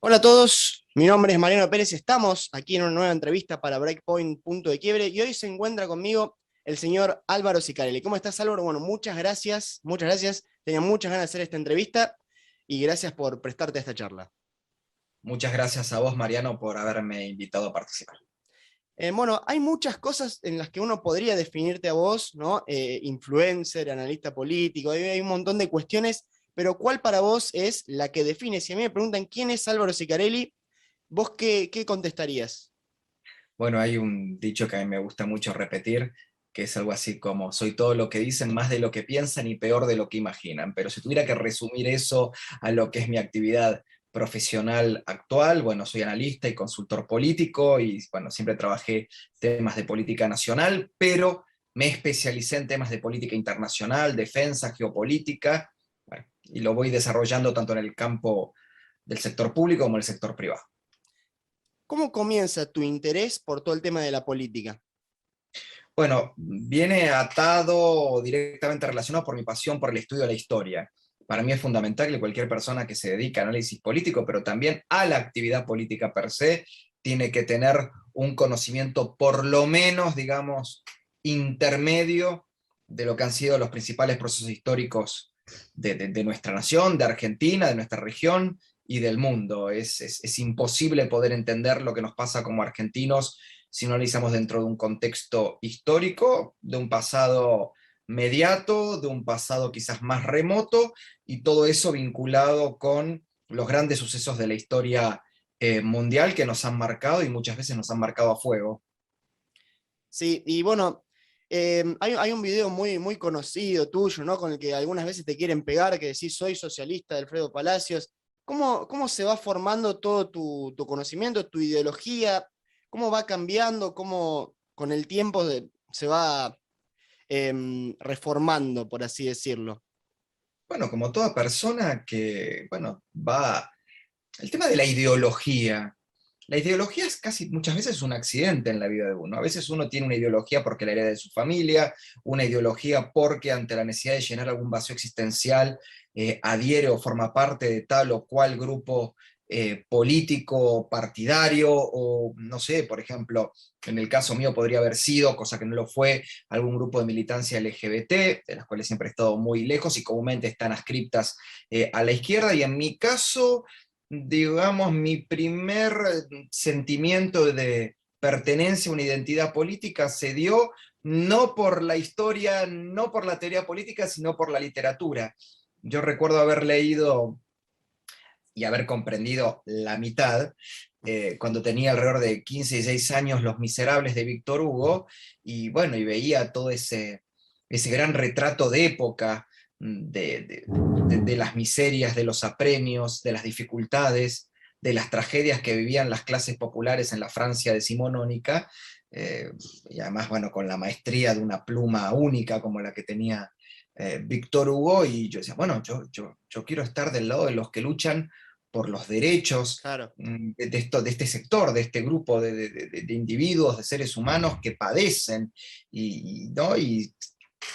Hola a todos, mi nombre es Mariano Pérez, estamos aquí en una nueva entrevista para Breakpoint Punto de Quiebre y hoy se encuentra conmigo el señor Álvaro Sicarelli. ¿Cómo estás, Álvaro? Bueno, muchas gracias, tenía muchas ganas de hacer esta entrevista y gracias por prestarte a esta charla. Muchas gracias a vos, Mariano, por haberme invitado a participar. Bueno, hay muchas cosas en las que uno podría definirte a vos, ¿no? Influencer, analista político, hay un montón de cuestiones, pero ¿cuál para vos es la que define? Si a mí me preguntan quién es Álvaro Sicarelli, ¿vos qué contestarías? Bueno, hay un dicho que a mí me gusta mucho repetir, que es algo así como, soy todo lo que dicen, más de lo que piensan y peor de lo que imaginan. Pero si tuviera que resumir eso a lo que es mi actividad profesional actual, bueno, soy analista y consultor político y bueno, siempre trabajé temas de política nacional, pero me especialicé en temas de política internacional, defensa, geopolítica, bueno, y lo voy desarrollando tanto en el campo del sector público como en el sector privado. ¿Cómo comienza tu interés por todo el tema de la política? Bueno, viene atado directamente relacionado por mi pasión por el estudio de la historia. Para mí es fundamental que cualquier persona que se dedica a análisis político, pero también a la actividad política per se, tiene que tener un conocimiento por lo menos, digamos, intermedio de lo que han sido los principales procesos históricos de nuestra nación, de Argentina, de nuestra región y del mundo. Es imposible poder entender lo que nos pasa como argentinos si no analizamos dentro de un contexto histórico, de un pasado mediato, de un pasado quizás más remoto, y todo eso vinculado con los grandes sucesos de la historia mundial que nos han marcado y muchas veces nos han marcado a fuego. Sí, y bueno, hay un video muy conocido tuyo, ¿no? Con el que algunas veces te quieren pegar, que decís, soy socialista de Alfredo Palacios. ¿Cómo se va formando todo tu conocimiento, tu ideología? ¿Cómo va cambiando? ¿Cómo con el tiempo se va reformando, por así decirlo? Bueno, como toda persona que, bueno, va. El tema de la ideología es casi muchas veces un accidente en la vida de uno. A veces uno tiene una ideología porque la hereda de su familia, una ideología porque ante la necesidad de llenar algún vacío existencial adhiere o forma parte de tal o cual grupo político, partidario, o no sé, por ejemplo, en el caso mío podría haber sido, cosa que no lo fue, algún grupo de militancia LGBT, de las cuales siempre he estado muy lejos y comúnmente están ascriptas a la izquierda, y en mi caso digamos, mi primer sentimiento de pertenencia a una identidad política se dio no por la historia, no por la teoría política, sino por la literatura. Yo recuerdo haber leído y haber comprendido la mitad, cuando tenía alrededor de 15 y 16 años, Los Miserables de Víctor Hugo, y bueno, y veía todo ese gran retrato de época, de las miserias, de los apremios, de las dificultades, de las tragedias que vivían las clases populares en la Francia decimonónica, eh, y además, bueno, con la maestría de una pluma única como la que tenía Víctor Hugo, y yo decía, bueno, yo quiero estar del lado de los que luchan por los derechos Claro. de este sector, de este grupo de individuos, de seres humanos que padecen, ¿no? Y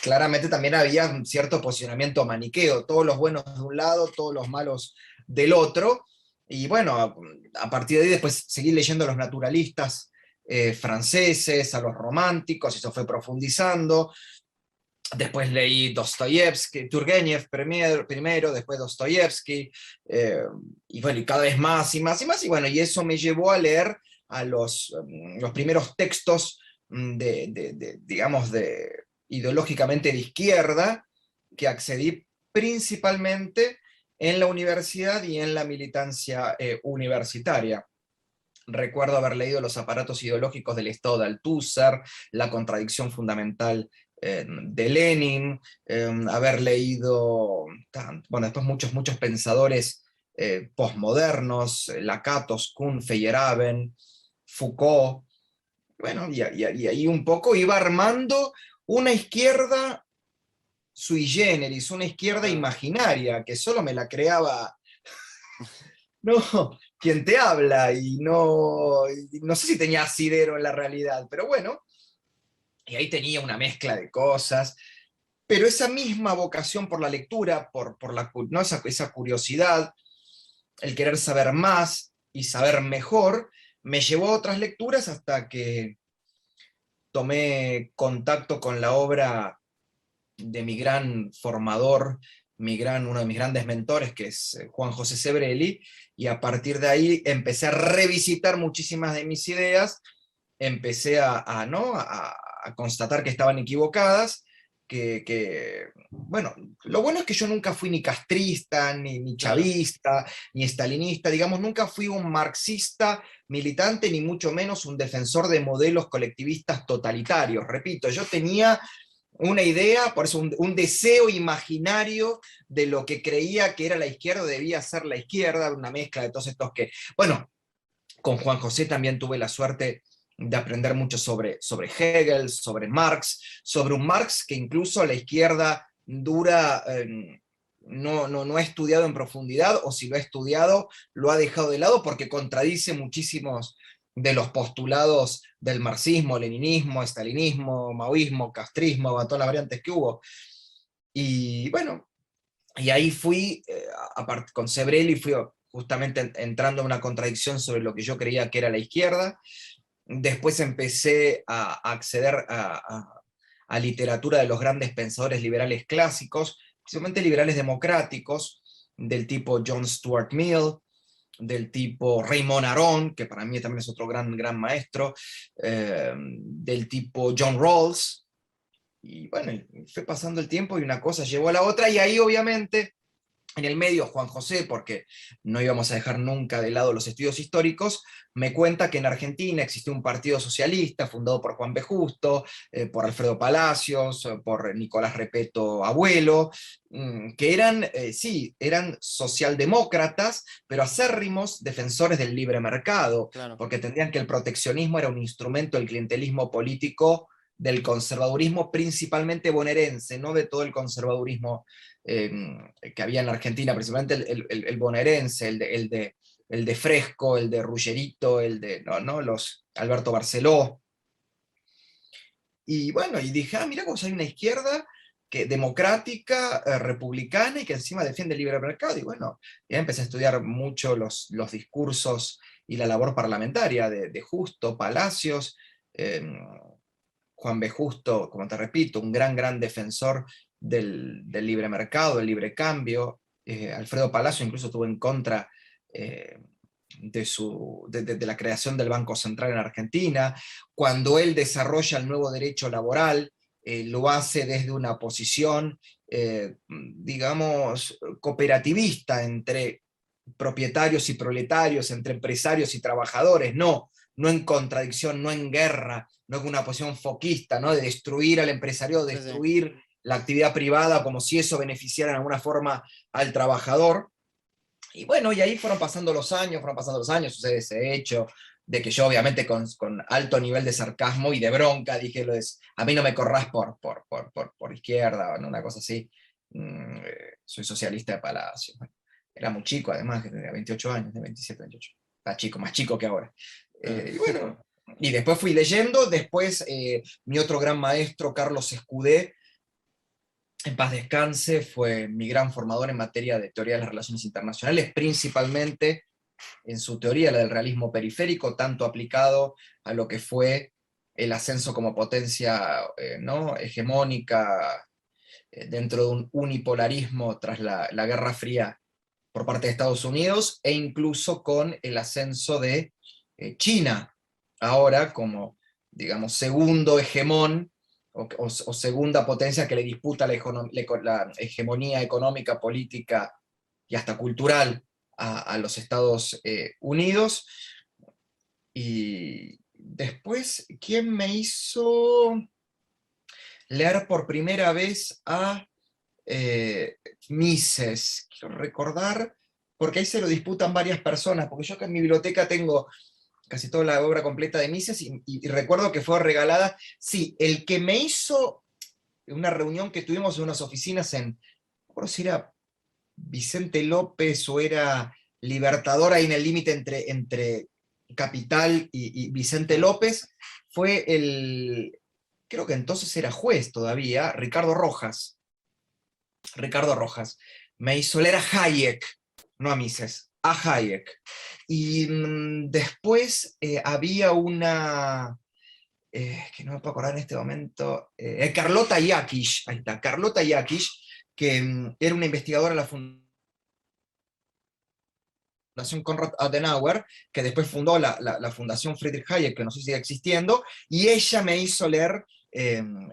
claramente también había un cierto posicionamiento maniqueo, todos los buenos de un lado, todos los malos del otro, y bueno, a partir de ahí después seguí leyendo a los naturalistas franceses, a los románticos, y eso fue profundizando. Después leí Dostoyevsky, Turgenev primero, después Dostoyevsky, eh, y bueno, y cada vez más y más y más, y bueno, y eso me llevó a leer a los primeros textos digamos, ideológicamente de izquierda, que accedí principalmente en la universidad y en la militancia universitaria. Recuerdo haber leído Los aparatos ideológicos del Estado de Althusser, La contradicción fundamental de Lenin, haber leído, bueno, después muchos pensadores posmodernos, Lakatos, Kuhn, Feyerabend, Foucault, bueno, y ahí un poco iba armando una izquierda sui generis, una izquierda Claro. imaginaria, que solo me la creaba no, quien te habla, y no sé si tenía asidero en la realidad, pero bueno, y ahí tenía una mezcla de cosas, pero esa misma vocación por la lectura, ¿no? esa curiosidad, el querer saber más, y saber mejor, me llevó a otras lecturas hasta que tomé contacto con la obra de mi gran formador, uno de mis grandes mentores, que es Juan José Sebrelli, y a partir de ahí empecé a revisitar muchísimas de mis ideas, empecé ¿no? a constatar que estaban equivocadas, bueno, lo bueno es que yo nunca fui ni castrista, ni Claro, chavista, ni estalinista, digamos, nunca fui un marxista militante, ni mucho menos un defensor de modelos colectivistas totalitarios. Repito, yo tenía una idea, por eso un deseo imaginario de lo que creía que era la izquierda, debía ser la izquierda, una mezcla de todos estos que, bueno, con Juan José también tuve la suerte de aprender mucho sobre Hegel, sobre Marx, sobre un Marx que incluso la izquierda dura no ha estudiado en profundidad, o si lo ha estudiado, lo ha dejado de lado porque contradice muchísimos de los postulados del marxismo, leninismo, estalinismo, maoísmo, castrismo, todas las variantes que hubo. Y bueno, y ahí fui, aparte con Sebrelli, fui justamente entrando en una contradicción sobre lo que yo creía que era la izquierda. Después empecé a acceder a literatura de los grandes pensadores liberales clásicos, principalmente liberales democráticos, del tipo John Stuart Mill, del tipo Raymond Aron, que para mí también es otro gran maestro, del tipo John Rawls. Y bueno, fue pasando el tiempo y una cosa llevó a la otra, y ahí obviamente en el medio, Juan José, porque no íbamos a dejar nunca de lado los estudios históricos, me cuenta que en Argentina existió un partido socialista fundado por Juan B. Justo, por Alfredo Palacios, por Nicolás Repeto Abuelo, que eran, sí, eran socialdemócratas, pero acérrimos defensores del libre mercado, claro. porque entendían que el proteccionismo era un instrumento del clientelismo político, del conservadurismo principalmente bonaerense, no de todo el conservadurismo eh, que había en la Argentina, principalmente el bonaerense, el de Fresco, el de Ruggerito, no, los Alberto Barceló. Y bueno, y dije, mira cómo hay una izquierda democrática, republicana, y que encima defiende el libre mercado. Y bueno, ya empecé a estudiar mucho los discursos y la labor parlamentaria de Justo, Palacios, eh, Juan B. Justo, como te repito, un gran defensor del libre mercado, del libre cambio. Alfredo Palacio incluso estuvo en contra eh, de la creación del Banco Central en Argentina. Cuando él desarrolla el nuevo derecho laboral, lo hace desde una posición, digamos, cooperativista entre propietarios y proletarios, entre empresarios y trabajadores, no en contradicción, no en guerra, no en una posición foquista, ¿no? De destruir al empresario, Sí, sí. destruir la actividad privada como si eso beneficiara en alguna forma al trabajador. Y bueno, y ahí fueron pasando los años, sucede ese hecho de que yo obviamente con alto nivel de sarcasmo y de bronca dije, a mí no me corrás por izquierda, o una cosa así. Soy socialista de Palacio. Bueno, era muy chico además, que tenía 28 años, de 27, 28. Está chico, más chico que ahora. Claro. Y bueno, y después fui leyendo, después mi otro gran maestro, Carlos Escudé, en paz descanse, fue mi gran formador en materia de teoría de las relaciones internacionales, principalmente en su teoría, la del realismo periférico, tanto aplicado a lo que fue el ascenso como potencia ¿no? hegemónica dentro de un unipolarismo tras la Guerra Fría por parte de Estados Unidos, e incluso con el ascenso de China, ahora como, digamos, segundo hegemón o segunda potencia que le disputa la hegemonía económica, política y hasta cultural a los Estados Unidos. Y después, ¿quién me hizo leer por primera vez a Mises? Quiero recordar, porque ahí se lo disputan varias personas, porque yo acá en mi biblioteca tengo casi toda la obra completa de Mises, y recuerdo que fue regalada, sí, el que me hizo una reunión que tuvimos en unas oficinas no recuerdo si era Vicente López o era Libertador, ahí en el límite entre Capital y Vicente Ah, López, fue creo que entonces era juez todavía, Ricardo Rojas. Ricardo Rojas me hizo leer a Hayek, no a Mises. a Hayek. Y después había una, que no me puedo acordar en este momento, Carlota Yakish, ahí está, Carlota Yakish, que era una investigadora de la Fundación Konrad Adenauer, que después fundó la Fundación Friedrich Hayek, que no sé si sigue existiendo, y ella me hizo leer,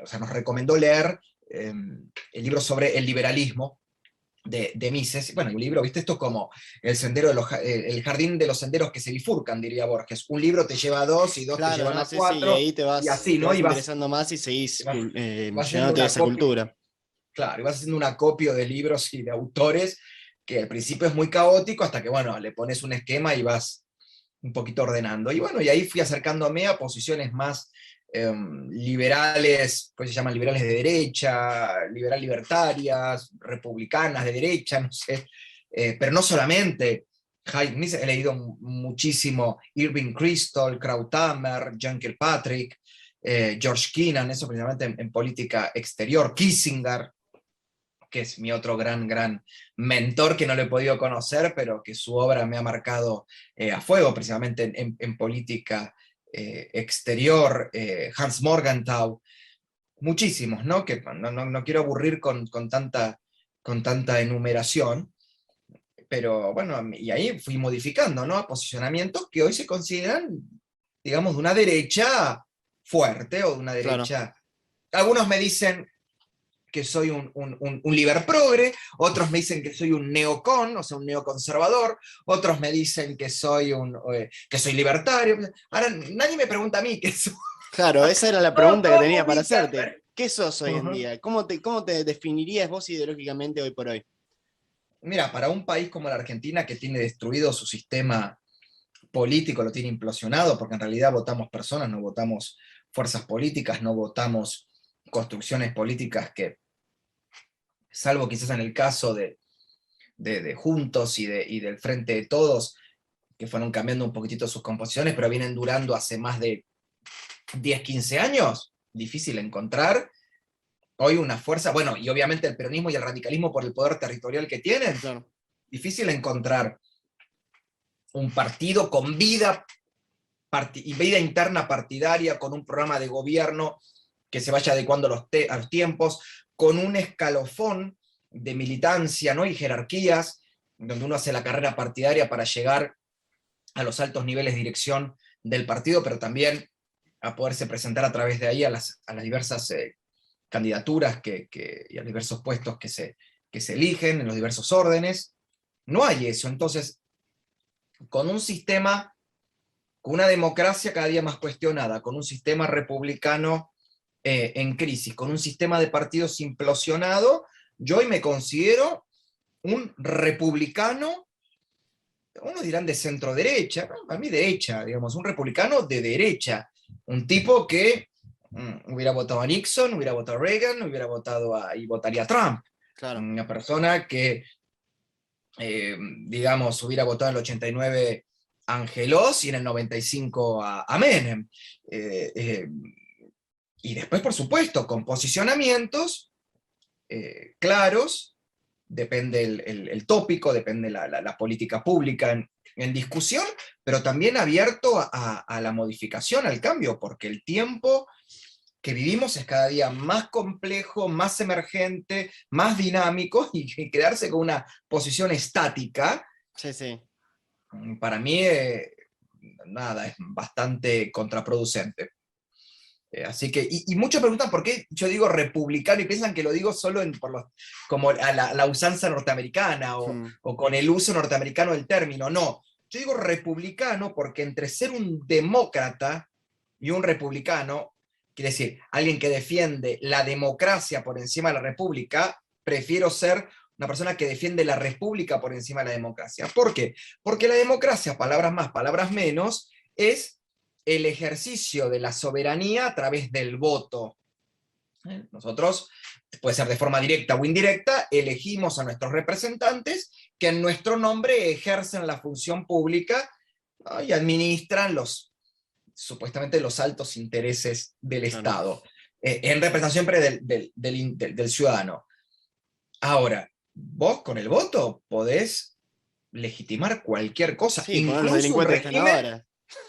o sea, nos recomendó leer el libro sobre el liberalismo de Mises. Bueno, un libro, ¿viste? Esto como el sendero de el jardín de los senderos que se bifurcan, diría Borges. Un libro te lleva a dos y dos te Claro, llevan no, a sí, sí, y cuatro, ahí y así, te ¿no? vas Y vas, interesando más y seguís vas, vas haciendo llenándote de una esa copia, cultura. claro, y vas haciendo un acopio de libros y de autores que al principio es muy caótico hasta que, bueno, le pones un esquema y vas un poquito ordenando. Y bueno, y ahí fui acercándome a posiciones más liberales, pues se llaman liberales de derecha, liberal libertarias, republicanas de derecha, no sé, pero no solamente. He leído muchísimo Irving Kristol, Krauthammer, John Kilpatrick, George Kennan, eso precisamente en política exterior, Kissinger, que es mi otro gran mentor que no lo he podido conocer, pero que su obra me ha marcado a fuego, precisamente en política exterior, Hans Morgenthau, muchísimos, ¿no? Que no quiero aburrir con tanta enumeración, pero bueno, y ahí fui modificando, ¿no? Posicionamientos que hoy se consideran, digamos, de una derecha fuerte o de una Claro. derecha... Algunos me dicen que soy un liber progre, otros me dicen que soy un neocon, o sea, un neoconservador, otros me dicen que soy libertario. Ahora, nadie me pregunta a mí qué soy. Claro, esa era la Todos, pregunta que todos me tenía para ubican. hacerte. ¿Qué sos hoy en Ujú. día? Cómo te definirías vos ideológicamente hoy por hoy? Mira, para un país como la Argentina, que tiene destruido su sistema político, lo tiene implosionado, porque en realidad votamos personas, no votamos fuerzas políticas, no votamos construcciones políticas que, salvo quizás en el caso de Juntos y del Frente de Todos, que fueron cambiando un poquitito sus composiciones, pero vienen durando hace más de 10 15 años, difícil encontrar hoy una fuerza, bueno, y obviamente el peronismo y el radicalismo por el poder territorial que tienen, Claro, difícil encontrar un partido con vida y vida interna partidaria, con un programa de gobierno que se vaya adecuando a los tiempos, con un escalofón de militancia, ¿no? Y jerarquías, donde uno hace la carrera partidaria para llegar a los altos niveles de dirección del partido, pero también a poderse presentar a través de ahí a las diversas candidaturas y a los diversos puestos que se eligen en los diversos órdenes. No hay eso. Entonces, con un sistema, con una democracia cada día más cuestionada, con un sistema republicano en crisis, con un sistema de partidos implosionado, yo hoy me considero un republicano, unos dirán de centro derecha, ¿no? Para mí derecha, digamos, un republicano de derecha, un tipo que hubiera votado a Nixon, hubiera votado a Reagan, y votaría a Trump, claro. una persona que, digamos, hubiera votado en el 89 a Angelos y en el 95 a Menem. Eh, eh, y después, por supuesto, con posicionamientos claros, depende el tópico, depende la política pública en discusión, pero también abierto a la modificación, al cambio, porque el tiempo que vivimos es cada día más complejo, más emergente, más dinámico, y quedarse con una posición estática, Sí, sí. para mí, nada, es bastante contraproducente. Así que, y muchos preguntan por qué yo digo republicano y piensan que lo digo solo como a la usanza norteamericana Hmm. o con el uso norteamericano del término. No, yo digo republicano porque entre ser un demócrata y un republicano, quiere decir, alguien que defiende la democracia por encima de la república, prefiero ser una persona que defiende la república por encima de la democracia. ¿Por qué? Porque la democracia, palabras más, palabras menos, es el ejercicio de la soberanía a través del voto. Nosotros, puede ser de forma directa o indirecta, elegimos a nuestros representantes que en nuestro nombre ejercen la función pública, ¿no? Y administran supuestamente los altos intereses del Claro. Estado, en representación del ciudadano. Ahora, vos con el voto podés legitimar cualquier cosa, Sí, poner los incluso un delincuentes que están régimen. ahora.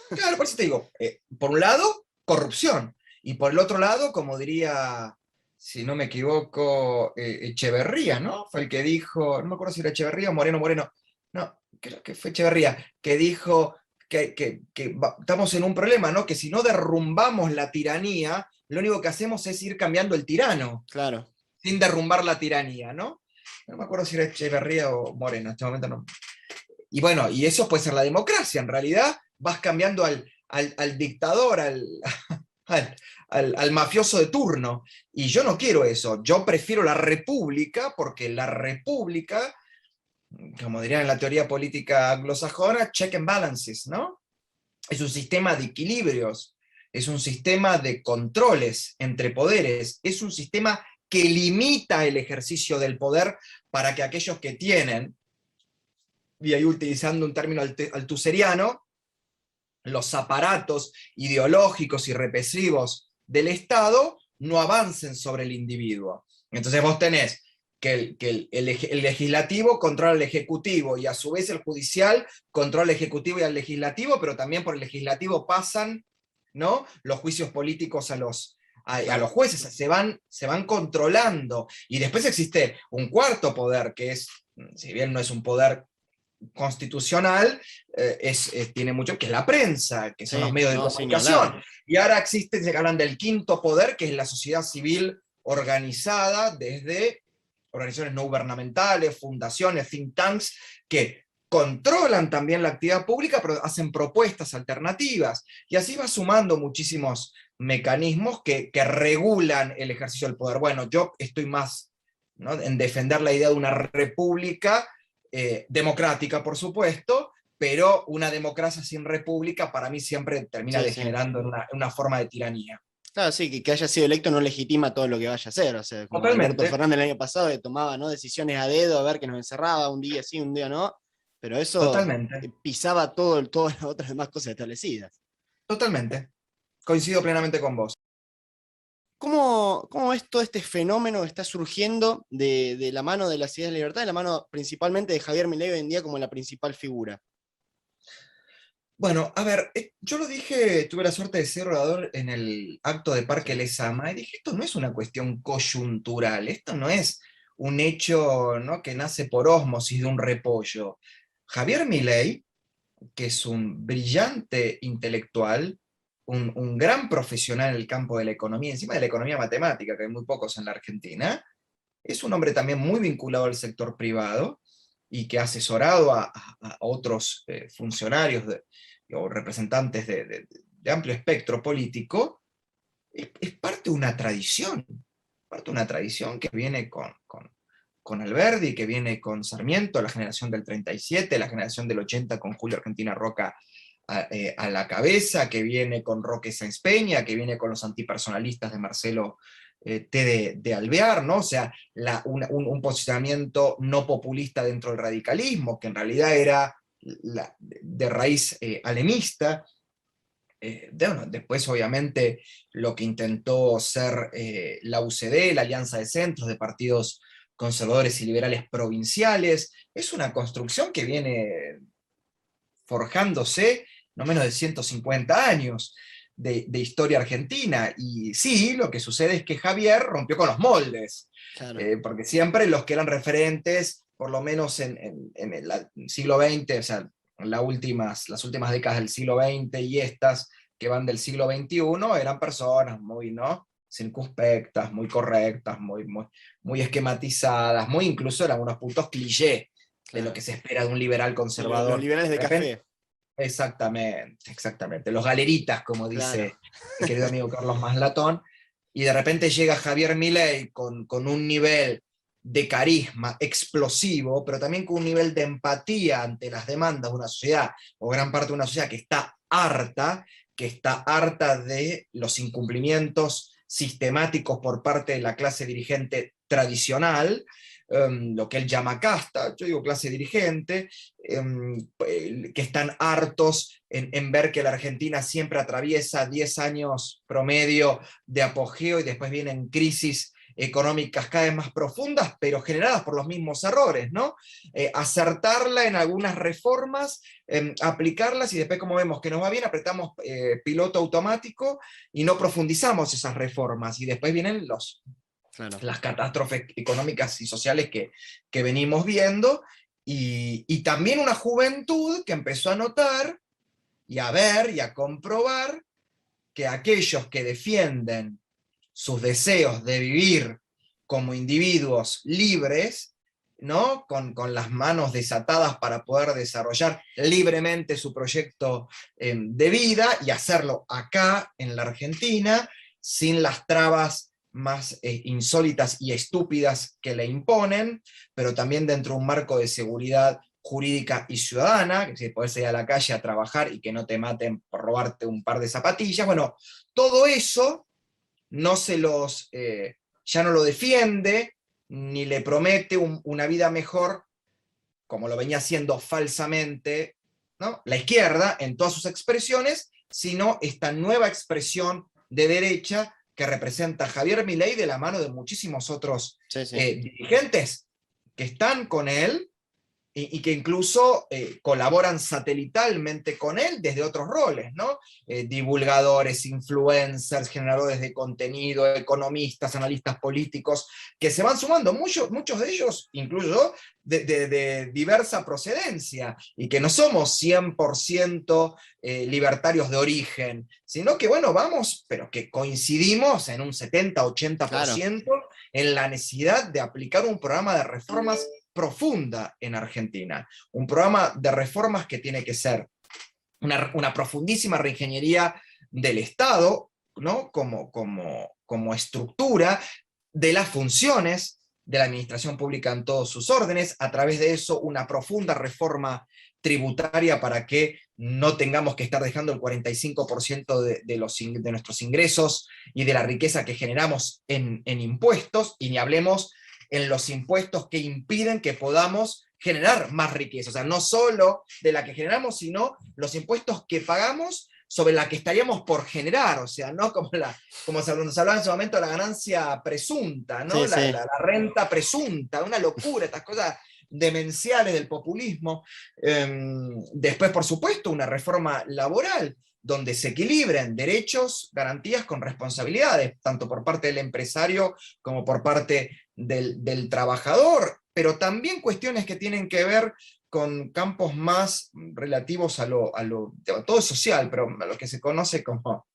Claro, por eso te digo, por un lado, corrupción, y por el otro lado, como diría, si no me equivoco, Echeverría, ¿no? Fue el que dijo, no me acuerdo si era Echeverría o Moreno, no, creo que fue Echeverría, que dijo que estamos en un problema, ¿no? Que si no derrumbamos la tiranía, lo único que hacemos es ir cambiando el tirano, Claro. sin derrumbar la tiranía, ¿no? No me acuerdo si era Echeverría o Moreno, en este momento no. Y bueno, y eso puede ser la democracia, en realidad vas cambiando al dictador, al mafioso de turno. Y yo no quiero eso, yo prefiero la república, porque la república, como dirían en la teoría política anglosajona, check and balances, ¿no? Es un sistema de equilibrios, es un sistema de controles entre poderes, es un sistema que limita el ejercicio del poder para que aquellos que tienen, y ahí utilizando un término altuseriano, los aparatos ideológicos y represivos del Estado no avancen sobre el individuo. Entonces vos tenés que el legislativo controla el ejecutivo y a su vez el judicial controla el ejecutivo y al legislativo, pero también por el legislativo pasan, ¿no?, los juicios políticos a los jueces, se van controlando. Y después existe un cuarto poder, que es, si bien no es un poder constitucional, tiene mucho, que es la prensa, que son los Sí, medios de no, sin ni hablar. comunicación. Y ahora existe, se hablan del quinto poder, que es la sociedad civil organizada desde organizaciones no gubernamentales, fundaciones, think tanks, que controlan también la actividad pública, pero hacen propuestas alternativas. Y así va sumando muchísimos mecanismos que regulan el ejercicio del poder. Bueno, yo estoy más, ¿no?, en defender la idea de una república democrática, por supuesto, pero una democracia sin república para mí siempre termina Sí, sí. degenerando en una forma de tiranía. Claro, sí, que haya sido electo no legitima todo lo que vaya a hacer. O sea, como Alberto Totalmente, Fernández el año pasado, que tomaba, ¿no?, decisiones a dedo, a ver que nos encerraba un día sí, un día no. Pero eso totalmente, pisaba todas las otras demás cosas establecidas. totalmente. Coincido plenamente con vos. ¿Cómo es todo este fenómeno que está surgiendo de la mano de las ideas de libertad, de la mano principalmente de Javier Milei hoy en día como la principal figura? Bueno, a ver, yo lo dije, tuve la suerte de ser orador en el acto de Parque Sí, Lezama y dije, esto no es una cuestión coyuntural, esto no es un hecho, ¿no?, que nace por ósmosis de un repollo. Javier Milei, que es un brillante intelectual, un gran profesional en el campo de la economía, encima de la economía matemática, que hay muy pocos en la Argentina, es un hombre también muy vinculado al sector privado y que ha asesorado a otros funcionarios o representantes de amplio espectro político. Es parte de una tradición, parte de una tradición que viene con Alberdi, que viene con Sarmiento, la generación del 37, la generación del 80 con Julio Argentina Roca a la cabeza, que viene con Roque Sáenz Peña, que viene con los antipersonalistas de Marcelo T. de Alvear, ¿no? O sea, un posicionamiento no populista dentro del radicalismo, que en realidad era de raíz alemista. Bueno, después, obviamente, lo que intentó ser la UCD, la Alianza de Centros de partidos conservadores y liberales provinciales, es una construcción que viene forjándose no menos de 150 años de historia argentina. Y sí, lo que sucede es que Javier rompió con los moldes, claro. porque siempre los que eran referentes, por lo menos en el siglo XX, o sea, las últimas décadas del siglo XX y estas que van del siglo XXI, eran personas muy, ¿no?, circunspectas, muy correctas, muy esquematizadas, muy incluso en algunos puntos cliché de lo Claro. que se espera de un liberal Sí, los conservador. liberales de De repente, café, exactamente, exactamente. Los galeritas, como claro. dice mi querido amigo Carlos Maslatón, y de repente llega Javier Milei con un nivel de carisma explosivo, pero también con un nivel de empatía ante las demandas de una sociedad, o gran parte de una sociedad que está harta de los incumplimientos sistemáticos por parte de la clase dirigente tradicional, lo que él llama casta, yo digo clase dirigente, que están hartos en ver que la Argentina siempre atraviesa 10 años promedio de apogeo y después vienen crisis económicas cada vez más profundas, pero generadas por los mismos errores, ¿no? Acertarla en algunas reformas, aplicarlas y después como vemos que nos va bien, apretamos piloto automático y no profundizamos esas reformas y después vienen Claro. las catástrofes económicas y sociales que venimos viendo y también una juventud que empezó a notar y a ver y a comprobar que aquellos que defienden sus deseos de vivir como individuos libres, ¿no? Con las manos desatadas para poder desarrollar libremente su proyecto de vida y hacerlo acá en la Argentina, sin las trabas más insólitas y estúpidas que le imponen, pero también dentro de un marco de seguridad jurídica y ciudadana, que si puedes ir a la calle a trabajar y que no te maten por robarte un par de zapatillas. Bueno, todo eso no se los, ya no lo defiende, ni le promete una vida mejor, como lo venía haciendo falsamente, ¿no? La izquierda en todas sus expresiones, sino esta nueva expresión de derecha que representa Javier Milei de la mano de muchísimos otros Sí, sí. dirigentes que están con él y que incluso colaboran satelitalmente con él desde otros roles, ¿no? Divulgadores, influencers, generadores de contenido, economistas, analistas políticos, que se van sumando, muchos de ellos, incluso de diversa procedencia, y que no somos 100% libertarios de origen, sino que, bueno, vamos, pero que coincidimos en un 70-80% Claro. en la necesidad de aplicar un programa de reformas profunda en Argentina. Un programa de reformas que tiene que ser una profundísima reingeniería del Estado, ¿no? Como estructura de las funciones de la administración pública en todos sus órdenes, a través de eso una profunda reforma tributaria para que no tengamos que estar dejando el 45% de nuestros ingresos y de la riqueza que generamos en impuestos, y ni hablemos en los impuestos que impiden que podamos generar más riqueza. O sea, no solo de la que generamos, sino los impuestos que pagamos sobre la que estaríamos por generar. O sea, no como se hablaba en su momento, la ganancia presunta, ¿no? Sí, sí. La renta presunta, una locura, estas cosas demenciales del populismo. Después, por supuesto, una reforma laboral donde se equilibren derechos, garantías con responsabilidades, tanto por parte del empresario como por parte del trabajador, pero también cuestiones que tienen que ver con campos más relativos a todo es social, pero a lo que se conoce como,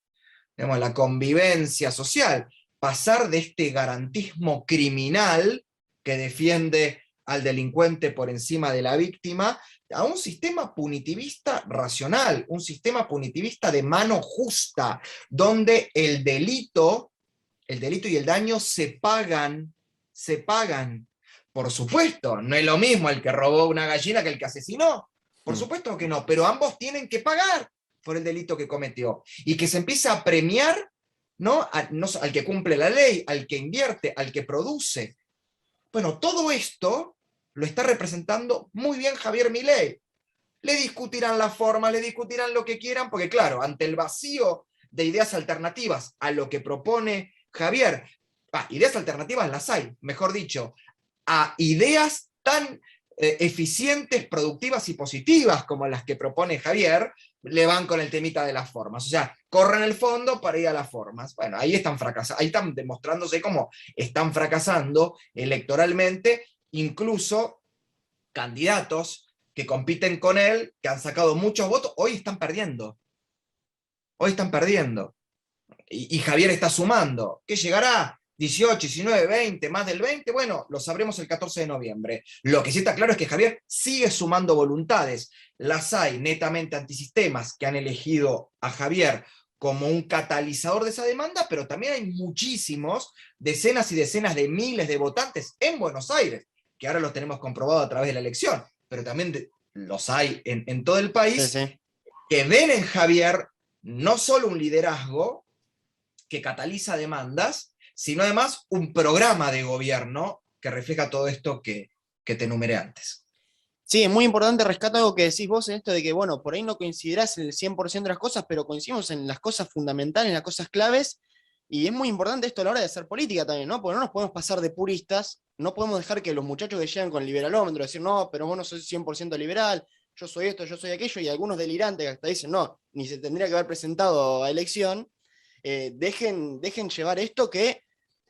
digamos, la convivencia social, pasar de este garantismo criminal que defiende al delincuente por encima de la víctima, a un sistema punitivista racional, un sistema punitivista de mano justa, donde el delito y el daño se pagan. Por supuesto, no es lo mismo el que robó una gallina que el que asesinó. Por supuesto que no, pero ambos tienen que pagar por el delito que cometió. Y que se empieza a premiar, ¿no? Al que cumple la ley, al que invierte, al que produce. Bueno, todo esto lo está representando muy bien Javier Milei. Le discutirán las formas, le discutirán lo que quieran, porque claro, ante el vacío de ideas alternativas a lo que propone Javier, ideas alternativas las hay, mejor dicho, a ideas tan eficientes, productivas y positivas como las que propone Javier, le van con el temita de las formas. O sea, corren el fondo para ir a las formas. Bueno, ahí están fracasando, ahí están demostrándose cómo están fracasando electoralmente, incluso candidatos que compiten con él, que han sacado muchos votos, hoy están perdiendo. Hoy están perdiendo. Y Javier está sumando. ¿Qué llegará? 18, 19, 20, más del 20, bueno, lo sabremos el 14 de noviembre. Lo que sí está claro es que Javier sigue sumando voluntades. Las hay netamente antisistemas que han elegido a Javier como un catalizador de esa demanda, pero también hay muchísimos, decenas y decenas de miles de votantes en Buenos Aires, que ahora los tenemos comprobado a través de la elección, pero también los hay en todo el país, Sí, sí. que ven en Javier no solo un liderazgo que cataliza demandas, sino además un programa de gobierno que refleja todo esto que te enumeré antes. Sí, es muy importante, rescato algo que decís vos en esto de que, bueno, por ahí no coincidirás en el 100% de las cosas, pero coincidimos en las cosas fundamentales, en las cosas claves, Y es muy importante esto a la hora de hacer política también, ¿no? Porque no nos podemos pasar de puristas, no podemos dejar que los muchachos que llegan con el liberalómetro decir, no, pero vos no sos 100% liberal, yo soy esto, yo soy aquello, y algunos delirantes que hasta dicen, no, ni se tendría que haber presentado a elección, dejen llevar esto que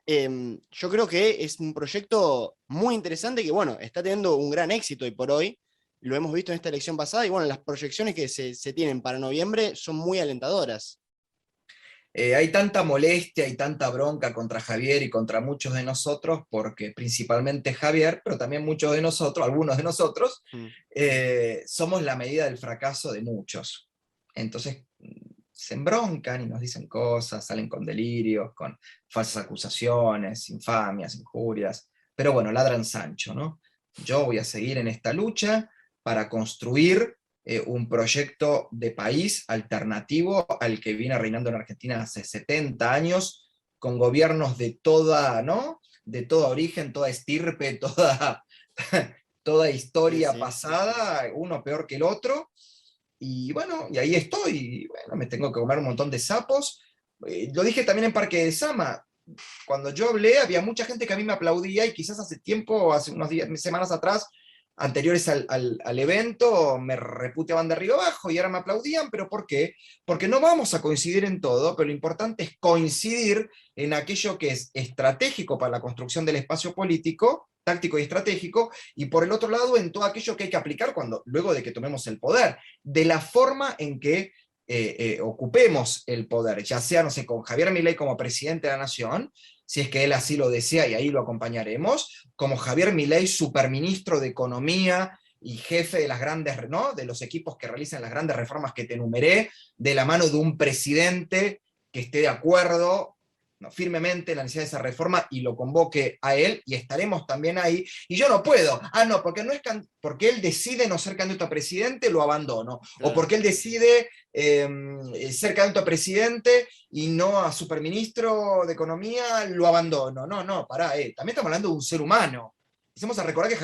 yo creo que es un proyecto muy interesante que, bueno, está teniendo un gran éxito hoy por hoy. Lo hemos visto en esta elección pasada y, bueno, las proyecciones que se tienen para noviembre son muy alentadoras. Hay tanta molestia y tanta bronca contra Javier y contra muchos de nosotros, porque principalmente Javier, pero también muchos de nosotros, algunos de nosotros, Mm. somos la medida del fracaso de muchos. Entonces se embroncan y nos dicen cosas, salen con delirios, con falsas acusaciones, infamias, injurias, pero bueno, ladran Sancho, ¿no? Yo voy a seguir en esta lucha para construir un proyecto de país alternativo al que viene reinando en Argentina hace 70 años, con gobiernos de toda, ¿no? De todo origen, toda estirpe, toda Sí, historia sí. pasada, uno peor que el otro, y bueno, y ahí estoy, y bueno, me tengo que comer un montón de sapos. Lo dije también en Parque de Sama, cuando yo hablé había mucha gente que a mí me aplaudía y quizás hace tiempo, hace unos días, semanas atrás, anteriores al evento, me reputeaban de arriba abajo y ahora me aplaudían, pero ¿por qué? Porque no vamos a coincidir en todo, pero lo importante es coincidir en aquello que es estratégico para la construcción del espacio político, táctico y estratégico, y por el otro lado en todo aquello que hay que aplicar cuando, luego de que tomemos el poder, de la forma en que ocupemos el poder, ya sea, no sé, con Javier Milei como presidente de la nación, si es que él así lo desea y ahí lo acompañaremos, como Javier Milei, superministro de Economía y jefe de las grandes, ¿no? De los equipos que realizan las grandes reformas que te enumeré, de la mano de un presidente que esté de acuerdo, ¿no?, firmemente en la necesidad de esa reforma y lo convoque a él y estaremos también ahí. Y yo no puedo, no, porque, no es porque él decide no ser candidato a presidente, lo abandono. O Claro. porque él decide ser candidato a presidente y no a superministro de Economía, lo abandono. No, no, pará, también estamos hablando de un ser humano. Empecemos a recordar que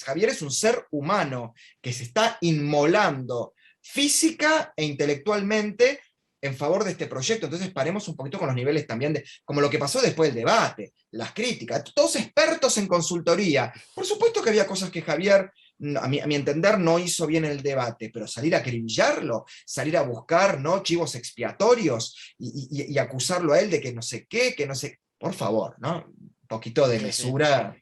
Javier es un ser humano que se está inmolando física e intelectualmente en favor de este proyecto. Entonces paremos un poquito con los niveles también de, como lo que pasó después del debate, las críticas, todos expertos en consultoría. Por supuesto que había cosas que Javier, a mi entender, no hizo bien el debate, pero salir a acribillarlo, salir a buscar, ¿no?, chivos expiatorios y acusarlo a él de que no sé qué, que no sé, por favor, ¿no? Un poquito de Sí, sí. mesura.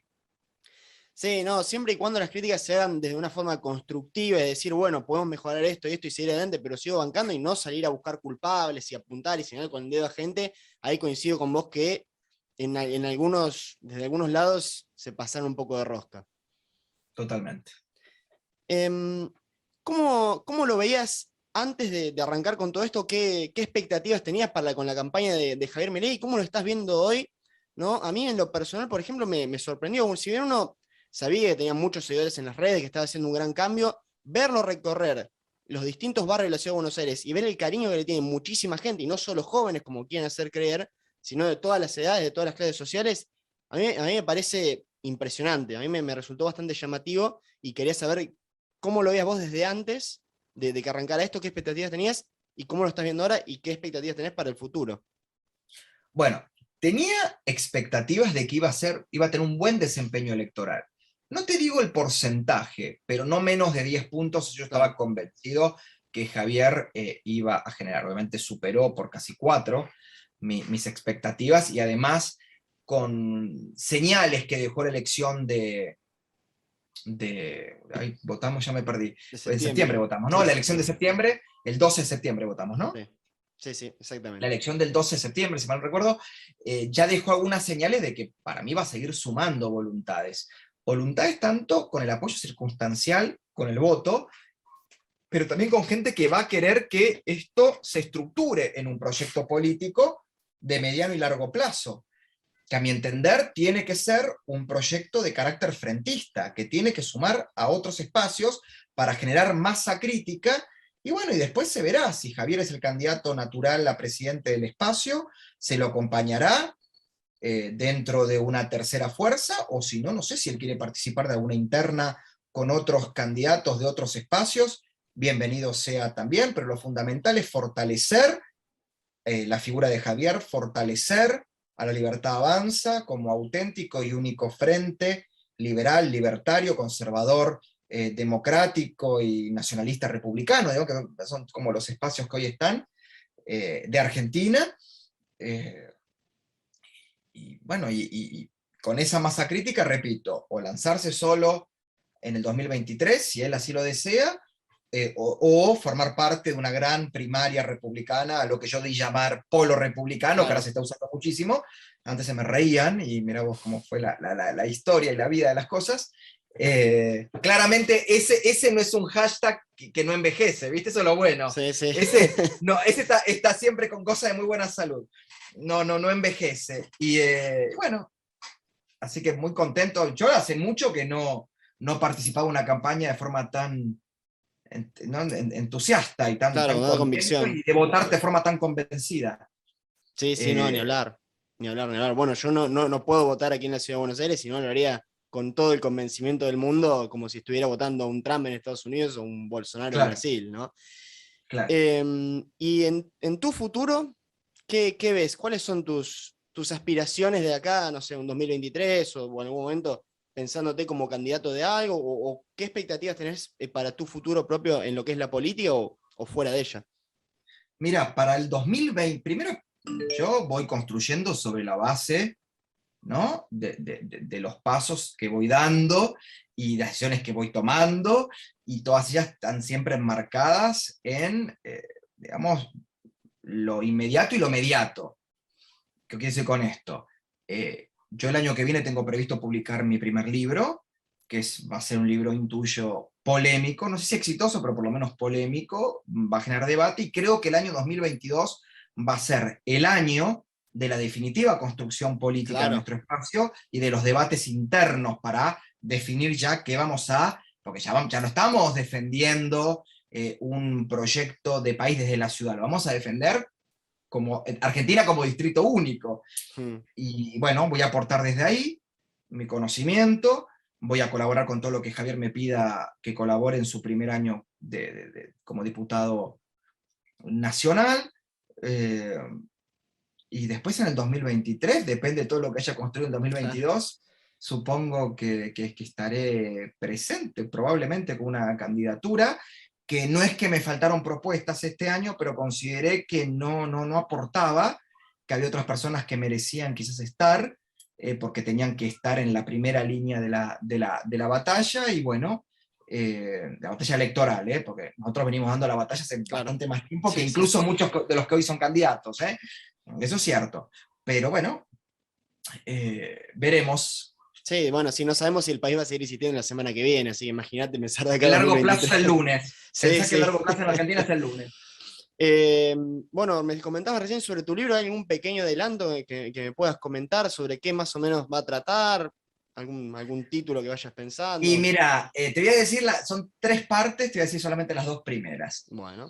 Sí, no, siempre y cuando las críticas se hagan desde una forma constructiva, es decir, bueno, podemos mejorar esto y esto y seguir adelante, pero sigo bancando y no salir a buscar culpables y apuntar y señalar con el dedo a gente, ahí coincido con vos que desde algunos lados se pasaron un poco de rosca. Totalmente. Em, ¿cómo lo veías antes de arrancar con todo esto? ¿Qué expectativas tenías con la campaña de Javier Milei? ¿Cómo lo estás viendo hoy? ¿No? A mí en lo personal, por ejemplo, me sorprendió. Si bien uno sabía que tenía muchos seguidores en las redes, que estaba haciendo un gran cambio, verlo recorrer los distintos barrios de la ciudad de Buenos Aires y ver el cariño que le tiene muchísima gente, y no solo jóvenes como quieren hacer creer, sino de todas las edades, de todas las clases sociales, a mí me parece impresionante. A mí me resultó bastante llamativo y quería saber cómo lo veías vos desde antes de que arrancara esto, qué expectativas tenías y cómo lo estás viendo ahora y qué expectativas tenés para el futuro. Bueno, tenía expectativas de que iba a tener un buen desempeño electoral. No te digo el porcentaje, pero no menos de 10 puntos. Yo estaba Claro. convencido que Javier iba a generar. Obviamente superó por casi 4 mis expectativas y además con señales que dejó la elección ahí votamos, ya me perdí. De En septiembre septiembre. votamos, ¿no? Sí, La elección de septiembre. septiembre, el 12 de septiembre votamos, ¿no? Sí, sí, sí, La exactamente. elección del 12 de septiembre, si mal no recuerdo, ya dejó algunas señales de que para mí va a seguir sumando voluntades. Voluntades tanto con el apoyo circunstancial, con el voto, pero también con gente que va a querer que esto se estructure en un proyecto político de mediano y largo plazo, que a mi entender tiene que ser un proyecto de carácter frentista, que tiene que sumar a otros espacios para generar masa crítica. Y bueno, y después se verá si Javier es el candidato natural a presidente del espacio, se lo acompañará dentro de una tercera fuerza, o si no, no sé si él quiere participar de alguna interna con otros candidatos de otros espacios, bienvenido sea también, pero lo fundamental es fortalecer la figura de Javier, fortalecer a la Libertad Avanza como auténtico y único frente liberal, libertario, conservador, democrático y nacionalista republicano, digo, que son como los espacios que hoy están, de Argentina. Y bueno, y con esa masa crítica, repito, o lanzarse solo en el 2023, si él así lo desea, o formar parte de una gran primaria republicana, a lo que yo di llamar polo republicano, Claro. que ahora se está usando muchísimo. Antes se me reían, y mirá vos cómo fue la historia y la vida de las cosas. Claramente ese no es un hashtag que no envejece, ¿viste? Eso es lo bueno. Sí, sí. Ese está siempre con cosas de muy buena salud. No envejece. Y bueno, así que muy contento. Yo hace mucho que no participaba en una campaña de forma tan entusiasta y tan Claro, con toda contento, convicción. y de votarte de forma tan convencida. Sí, sí, no, ni Eh, hablar. Ni hablar, ni hablar. Bueno, yo no puedo votar aquí en la Ciudad de Buenos Aires, sino lo haría con todo el convencimiento del mundo, como si estuviera votando a un Trump en Estados Unidos o un Bolsonaro en claro, Brasil, ¿no? claro. Y en tu futuro, ¿qué ves? ¿Cuáles son tus aspiraciones de acá, no sé, un 2023 o en algún momento pensándote como candidato de algo? ¿O qué expectativas tenés para tu futuro propio en lo que es la política o fuera de ella? Mira, para el 2020, primero yo voy construyendo sobre la base, ¿no? De los pasos que voy dando y las decisiones que voy tomando, y todas ellas están siempre enmarcadas en, digamos, lo inmediato y lo mediato. ¿Qué quiere decir con esto? Yo el año que viene tengo previsto publicar mi primer libro, va a ser un libro, intuyo, polémico, no sé si exitoso, pero por lo menos polémico, va a generar debate, y creo que el año 2022 va a ser el año de la definitiva construcción política de Claro, nuestro espacio y de los debates internos para definir ya qué vamos porque ya no estamos defendiendo un proyecto de país desde la ciudad, lo vamos a defender como Argentina como distrito único. mm, Y bueno, voy a aportar desde ahí mi conocimiento, voy a colaborar con todo lo que Javier me pida que colabore en su primer año como diputado nacional. eh, y después en el 2023, depende de todo lo que haya construido en claro. 2022, supongo que estaré presente, probablemente con una candidatura, que no es que me faltaron propuestas este año, pero consideré que no aportaba, que había otras personas que merecían quizás estar, porque tenían que estar en la primera línea de la batalla, y bueno, la batalla electoral, porque nosotros venimos dando la batalla hace Claro. bastante más tiempo que Sí, sí. incluso muchos de los que hoy son candidatos. Eso es cierto. Pero bueno, veremos. Sí, bueno, si no sabemos si el país va a seguir existiendo la semana que viene, así que imagínate pensar de acá a El largo plazo 2023. es el lunes. Sí, Pensá que el sí. largo plazo en Argentina es el lunes. Eh, bueno, me comentabas recién sobre tu libro. ¿Hay algún pequeño adelanto que me puedas comentar sobre qué más o menos va a tratar? ¿Algún título que vayas Y pensando? mira, te voy a decir, son 3 partes, te voy a decir solamente las 2 primeras. Bueno,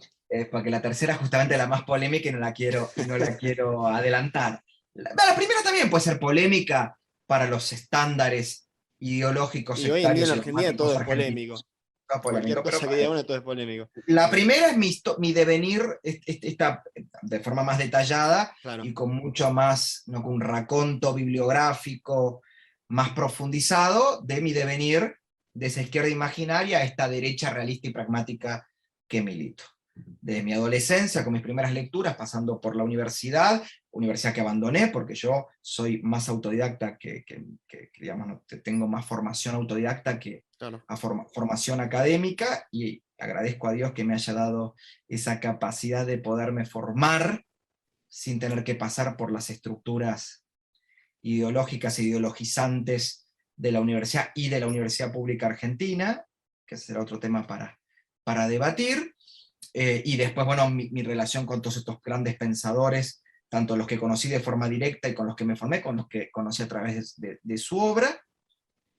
Porque la tercera es justamente la más polémica, y no la quiero adelantar. La primera también puede ser polémica para los estándares ideológicos, y hoy en día en sectarios y Argentina todo dogmáticos es polémicos. polémico. No Cualquier polémico, pero cosa que diga uno, todo es polémico. la primera es mi devenir, esta, de forma más detallada Claro, y con mucho más, ¿no?, con un raconto bibliográfico más profundizado de mi devenir de esa izquierda imaginaria a esta derecha realista y pragmática que milito. Desde mi adolescencia, con mis primeras lecturas, pasando por la universidad que abandoné, porque yo soy más autodidacta digamos, no, tengo más formación autodidacta que claro. formación académica, y agradezco a Dios que me haya dado esa capacidad de poderme formar sin tener que pasar por las estructuras ideológicas e ideologizantes de la universidad y de la Universidad Pública Argentina, que será otro tema para debatir. Y después, bueno, mi relación con todos estos grandes pensadores, tanto los que conocí de forma directa y con los que me formé, con los que conocí a través de su obra.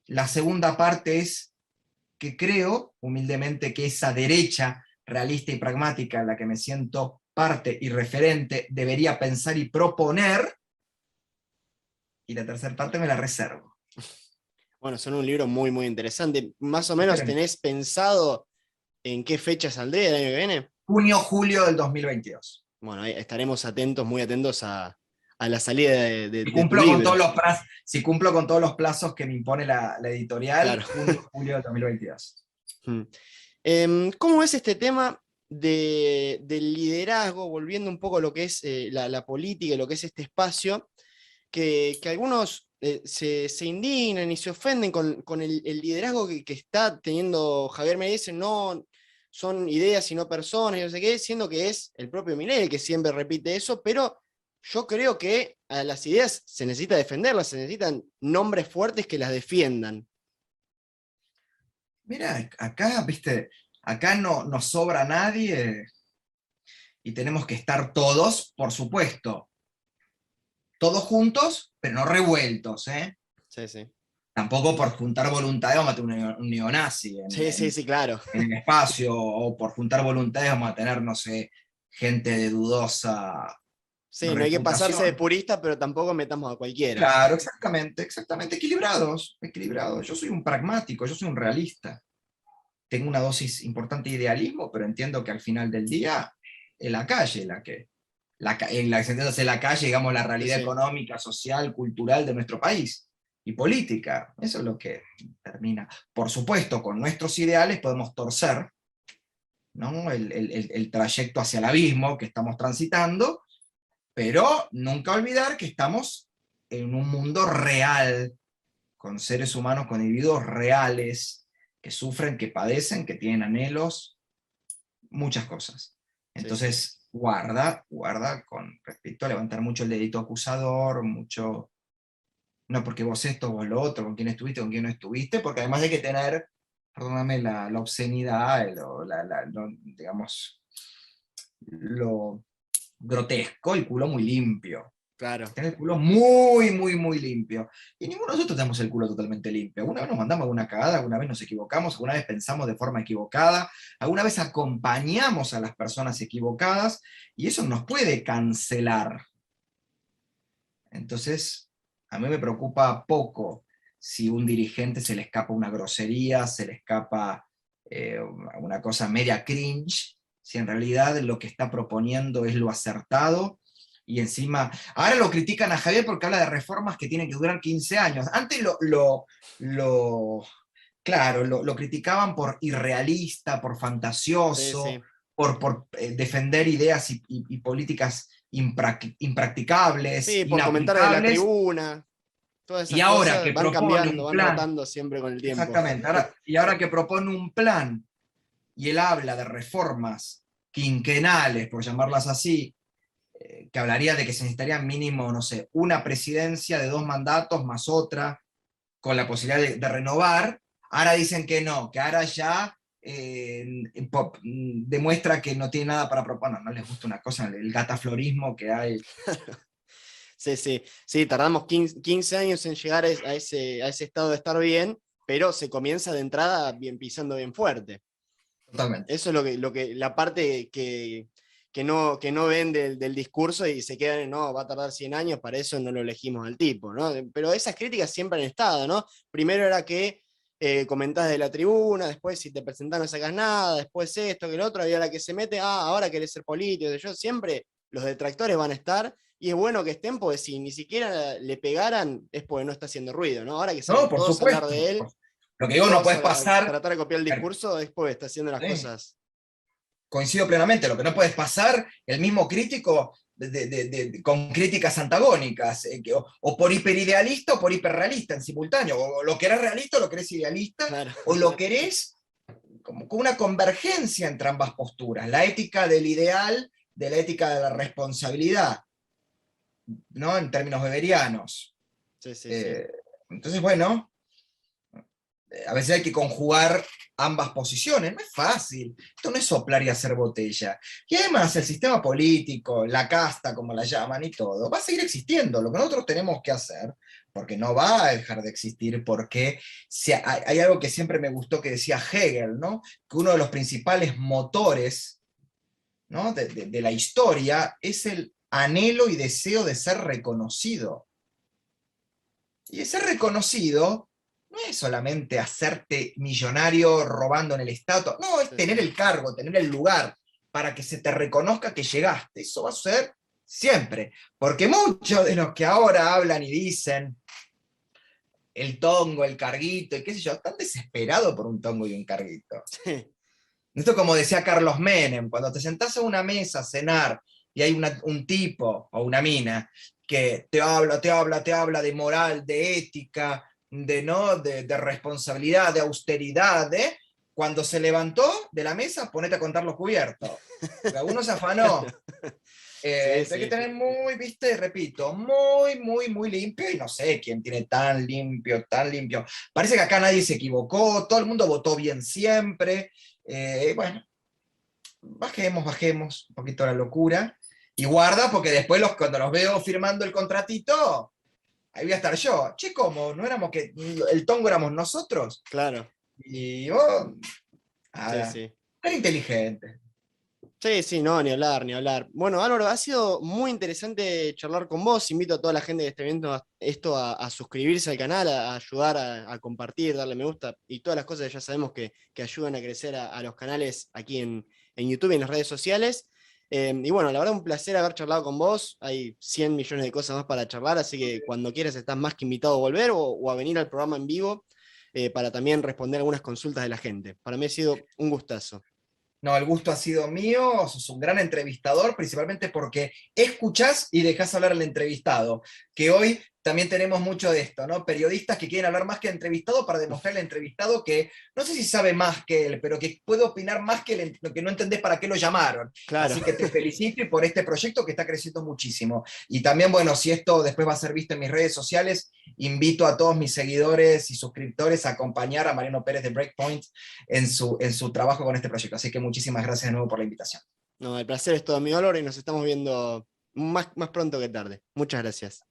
La segunda parte es que creo, humildemente, que esa derecha realista y pragmática en la que me siento parte y referente debería pensar y proponer, y la tercera parte me la reservo. Bueno, son un libro muy, muy interesante. ¿Más o menos Esperemos. tenés pensado en qué fecha saldría el año que viene? Junio, julio del 2022. Bueno, ahí estaremos atentos, muy atentos a la salida Si de tu cumplo con todos libro. los plazos, si cumplo con todos los plazos que me impone la editorial, Claro. junio, julio de 2022. Mm. ¿Cómo es este tema del liderazgo, volviendo un poco a lo que es la política y lo que es este espacio, que algunos se indignan y se ofenden con el liderazgo que está teniendo Javier Milei? Dicen, no, son ideas y no personas, y no sé qué, siendo que es el propio Milei el que siempre repite eso, pero yo creo que a las ideas se necesita defenderlas, se necesitan nombres fuertes que las defiendan. Mira, acá, viste, acá no nos sobra nadie y tenemos que estar todos, por supuesto, todos juntos, pero no revueltos, ¿eh? Sí, sí. Tampoco por juntar voluntades vamos a tener un neonazi Sí, sí, sí, claro. en el espacio, o por juntar voluntades vamos a tener, no sé, gente de dudosa Sí, no hay que pasarse de reputación. purista, pero tampoco metamos a cualquiera. Claro, exactamente, exactamente, equilibrados, equilibrados. Yo soy un pragmático, yo soy un realista. Tengo una dosis importante de idealismo, pero entiendo que al final del día es la calle la que, en la que se entiende hacer la calle, digamos, la Sí, realidad sí, económica, social, cultural de nuestro país y política. Eso es lo que termina. Por supuesto, con nuestros ideales podemos torcer, ¿no? El trayecto hacia el abismo que estamos transitando, pero nunca olvidar que estamos en un mundo real, con seres humanos, con individuos reales, que sufren, que padecen, que tienen anhelos, muchas cosas. sí, sí. Entonces, guarda, guarda con respecto a levantar mucho el dedito acusador, mucho, no porque vos esto, vos lo otro, con quién estuviste, con quién no estuviste, porque además hay que tener, perdóname, la obscenidad, digamos, lo grotesco, el culo muy limpio. Claro. Tener el culo muy, muy, muy limpio. Y ninguno de nosotros tenemos el culo totalmente limpio. Alguna vez nos mandamos alguna cagada, alguna vez nos equivocamos, alguna vez pensamos de forma equivocada, alguna vez acompañamos a las personas equivocadas y eso nos puede cancelar. Entonces, a mí me preocupa poco si un dirigente se le escapa una grosería, se le escapa una cosa media cringe, si en realidad lo que está proponiendo es lo acertado. Y encima, ahora lo critican a Javier porque habla de reformas que tienen que durar 15 años. Antes lo claro, lo criticaban por irrealista, por Sí, fantasioso, sí. por defender ideas y políticas impracticables, Sí, por comentar de la inaplicables, tribuna, todas y esas ahora cosas que van propone cambiando, un van plan, rotando siempre con el tiempo. exactamente, y ahora que propone un plan, y él habla de reformas quinquenales, por llamarlas así, que hablaría de que se necesitaría mínimo, no sé, una presidencia de 2 mandatos más otra, con la posibilidad de renovar, ahora dicen que no, que ahora ya demuestra que no tiene nada para proponer, no les gusta una cosa, el gataflorismo que hay. Sí, sí. Sí, tardamos 15 años en llegar a ese estado de estar bien, pero se comienza de entrada bien pisando bien fuerte. Totalmente. Eso es la parte que no ven del discurso y se quedan en, no, va a tardar 100 años, para eso no lo elegimos al tipo, ¿no? Pero esas críticas siempre han estado, ¿no? Primero era que comentás de la tribuna, después si te presentás no sacas nada, después esto, que lo otro, había la que se mete, ahora querés ser político, yo siempre los detractores van a estar, y es bueno que estén, porque si ni siquiera le pegaran, es porque no está haciendo ruido, ¿no? Ahora que No, salen por todos a hablar supuesto. de él Lo que y digo, no todos puedes a pasar, tratar de copiar el discurso, es porque está haciendo las sí, cosas. coincido plenamente, lo que no puedes pasar, el mismo crítico con críticas antagónicas, o por hiperidealista o por hiperrealista en simultáneo, o lo querés realista o lo querés idealista, Claro. o lo querés como con una convergencia entre ambas posturas, la ética del ideal de la ética de la responsabilidad, ¿no? En términos weberianos. Sí, sí, sí. Eh, entonces, bueno, a veces hay que conjugar ambas posiciones, no es fácil, esto no es soplar y hacer botella. Y además el sistema político, la casta, como la llaman y todo, va a seguir existiendo. Lo que nosotros tenemos que hacer, porque no va a dejar de existir, porque hay algo que siempre me gustó que decía Hegel, ¿no? Que uno de los principales motores, ¿no? de la historia es el anhelo y deseo de ser reconocido. Y ese reconocido no es solamente hacerte millonario robando en el Estado, no, es Sí, tener sí. el cargo, tener el lugar. para que se te reconozca que llegaste. Eso va a suceder siempre, porque muchos de los que ahora hablan y dicen el tongo, el carguito, y qué sé yo, están desesperados por un tongo y un carguito. Sí. Esto como decía Carlos Menem, cuando te sentás a una mesa a cenar y hay un tipo o una mina que te habla de moral, de ética, ¿no? de responsabilidad, de austeridad, cuando se levantó de la mesa, ponete a contar los cubiertos. Uno se afanó. Sí, Hay que sí. tener muy, viste, repito, muy, muy, muy limpio, y no sé quién tiene tan limpio, tan limpio. Parece que acá nadie se equivocó, todo el mundo votó bien siempre. Bueno, bajemos un poquito la locura. Y guarda, porque después cuando los veo firmando el contratito, ahí voy a estar yo. Che, ¿cómo? ¿No éramos que el tongo éramos nosotros? Claro. Y vos, Sí, nada, sí. tan inteligente. Sí, sí, no, ni hablar, ni hablar. Bueno, Álvaro, ha sido muy interesante charlar con vos. Invito a toda la gente que esté viendo esto a suscribirse al canal, a ayudar a compartir, darle me gusta y todas las cosas que ya sabemos que ayudan a crecer a los canales aquí en YouTube y en las redes sociales. Y bueno, la verdad, un placer haber charlado con vos. Hay 100 millones de cosas más para charlar, así que cuando quieras estás más que invitado a volver o a venir al programa en vivo para también responder algunas consultas de la gente. Para mí ha sido un gustazo. No, el gusto ha sido mío, sos un gran entrevistador, principalmente porque escuchás y dejás hablar al entrevistado, que hoy también tenemos mucho de esto, ¿no? Periodistas que quieren hablar más que el entrevistado para demostrarle al entrevistado que no sé si sabe más que él, pero que puede opinar más que él, que no entendés para qué lo llamaron. Claro. Así que te felicito y por este proyecto que está creciendo muchísimo. Y también, bueno, si esto después va a ser visto en mis redes sociales, invito a todos mis seguidores y suscriptores a acompañar a Mariano Pérez de Breakpoint en su trabajo con este proyecto. Así que muchísimas gracias de nuevo por la invitación. No, el placer es todo mi dolor y nos estamos viendo más pronto que tarde. Muchas gracias.